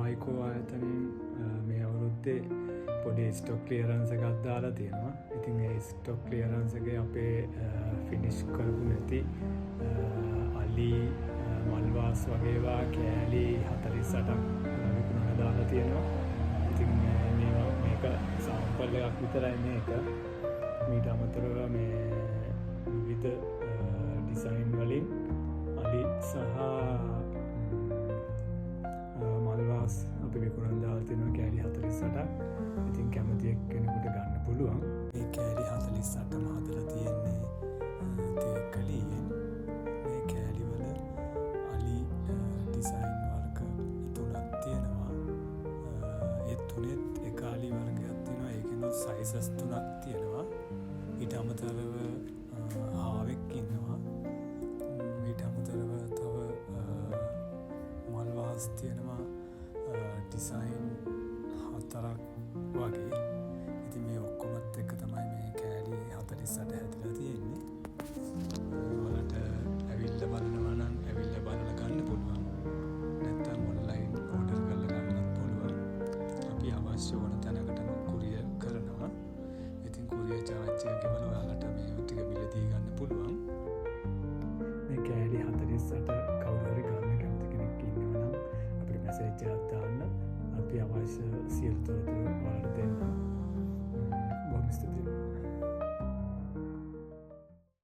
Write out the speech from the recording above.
ආයිකෝ ආයතනයෙන් මේ අවුරුද්දේ පොඩි ස්ටොක් ක්ලියරන්ස් එකක් දාලා තියෙනවා. ඉතින් ඒ ස්ටොක් ක්ලියරන්ස් එකේ අපේ ෆිනිෂ් කරපු නැති අලි මල්වාස් වගේවා කෑලි 48ක් විකුණන දාලා තියෙනවා. ඉතින් මේක සාම්පල් එකක් විතරයි මේක. මීට අමතරව මේ විවිධ ඩිසයින් වලින් අලි සහ මල්වාස් අපි විකුණන දාලා තියෙනවා කෑලි 48ක්. ඉතින් කැමති කෙනෙකුට ගන්න පුළුවන්. මේ කෑලි 48ම හදලා තියෙන්නේ තේකලියෙන්. මේ කෑලි වල අලි ඩිසයින් වර්ග 3ක් තියෙනවා. ඒ තුනෙත් එක අලි වර්ගයක් තියෙනවා. ඒකෙනුත් සයිසස් 3ක් තියෙනවා. ඊට අමතරව ආවෙක් ඉන්නවා. ඊට අමතරව තව මල්වාස් තියෙනවා ඩිසයින් 4ක් වගේ. ඉතින් මේ ඔක්කොමත් එක තමයි මේ කෑලි 48 හැදලා තියෙන්නේ. ඔයාලට ඇවිල්ලා බලනවා නම් ඇවිල්ලා බලලා ගන්න පුළුවන්. නැත්නම් ඔන්ලයින් ඕඩර් කරලා ගන්නත් පුළුවන්. අපි අවශ්‍ය වන තැනකට කුරියර් කරනවා. ඉතින් කුරියර් charge එක ගෙවලා ඔයාලට මේ ටික මිලදී ගන්න පුළුවන්. මේ කෑලි 48 කවුරු හරි ගන්න කැමති කෙනෙක් ඉන්නවා නම් අපිට මැසේජ් එකක් දාන්න. අපි අවශ්‍ය සියලු තොරතුරු ඔයාලට දෙන්න. බොහොම ස්තුතියි.